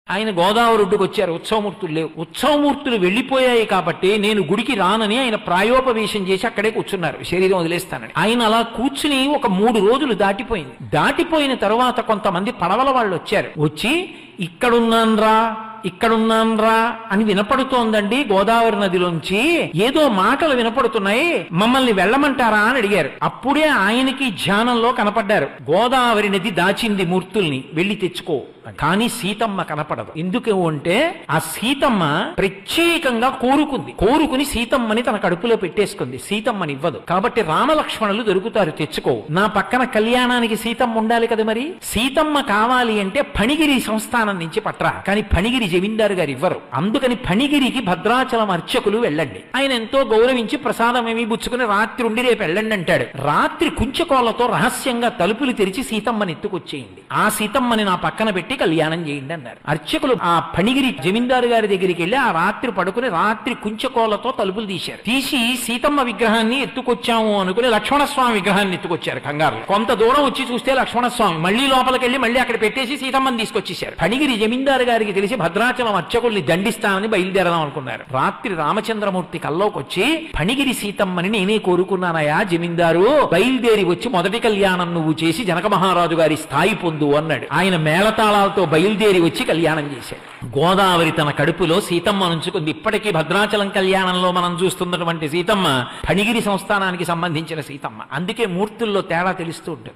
ఆయన గోదావరి ఒడ్డుకు వచ్చారు. ఉత్సవమూర్తులు లేవు. ఉత్సవమూర్తులు వెళ్లిపోయాయి కాబట్టి నేను గుడికి రానని ఆయన ప్రాయోపవేశం చేసి అక్కడే కూర్చున్నారు, శరీరం వదిలేస్తానని. ఆయన అలా కూర్చుని ఒక 3 రోజులు దాటిపోయింది. దాటిపోయిన తరువాత కొంతమంది పడవల వాళ్ళు వచ్చారు. వచ్చి ఇక్కడున్నాన్రా అని వినపడుతోందండి గోదావరి నదిలోంచి, ఏదో మాటలు వినపడుతున్నాయి, మమ్మల్ని వెళ్ళమంటారా అని అడిగారు. అప్పుడే ఆయనకి ధ్యానంలో కనపడ్డారు. గోదావరి నది దాచింది మూర్తుల్ని, వెళ్లి తెచ్చుకో. కానీ సీతమ్మ కనపడదు. ఎందుకు అంటే ఆ సీతమ్మ ప్రత్యేకంగా కోరుకుని సీతమ్మని తన కడుపులో పెట్టేసుకుంది. సీతమ్మని ఇవ్వదు. కాబట్టి రామలక్ష్మణులు దొరుకుతారు, తెచ్చుకో. నా పక్కన కళ్యాణానికి సీతమ్మ ఉండాలి కదా, మరి సీతమ్మ కావాలి అంటే ఫణిగిరి సంస్థానం నుంచి పట్రా. కానీ ఫణిగిరి జమీందారు గారు ఇవ్వరు. అందుకని ఫణిగిరికి భద్రాచలం అర్చకులు వెళ్ళండి. ఆయన ఎంతో గౌరవించి ప్రసాదం ఏమి పుచ్చుకుని రాత్రి ఉండి రేపు వెళ్ళండి అంటాడు. రాత్రి కుంచకోలతో రహస్యంగా తలుపులు తెరిచి సీతమ్మని ఎత్తుకొచ్చేయండి, ఆ సీతమ్మని నా పక్కన పెట్టి కళ్యాణం చేయండి అన్నారు. అర్చకులు ఆ ఫణిగిరి జమీందారు గారి దగ్గరికి వెళ్ళి ఆ రాత్రి పడుకుని రాత్రి కుంచకోలతో తలుపులు తీశారు. తీసి సీతమ్మ విగ్రహాన్ని ఎత్తుకొచ్చాము అనుకుని లక్ష్మణస్వామి విగ్రహాన్ని ఎత్తుకొచ్చారు. కంగారు కొంత దూరం వచ్చి చూస్తే లక్ష్మణస్వామి మళ్లీ లోపలికి వెళ్ళి మళ్లీ అక్కడ పెట్టేసి సీతమ్మని తీసుకొచ్చేశారు. ఫణిగిరి జమీందారు గారికి తెలిసి భద్రాచలం అర్చకుల్ని దండిస్తామని బయలుదేరదాం అనుకున్నారు. రాత్రి రామచంద్రమూర్తి కల్లోకి వచ్చి ఫణిగిరి సీతమ్మని నేనే కోరుకున్నానయా జమీందారు, బయలుదేరి వచ్చి మొదటి కళ్యాణం నువ్వు చేసి జనక మహారాజు గారి స్థాయి పొందు అన్నాడు. ఆయన మేళతాళాలతో బయలుదేరి వచ్చి కళ్యాణం చేశాడు. గోదావరి తన కడుపులో సీతమ్మ ఉంచుకుంది. ఇప్పటికీ భద్రాచలం కళ్యాణంలో మనం చూస్తున్నటువంటి సీతమ్మ ఫణిగిరి సంస్థానానికి సంబంధించిన సీతమ్మ. అందుకే మూర్తుల్లో తేడా తెలుస్తూ ఉంటుంది.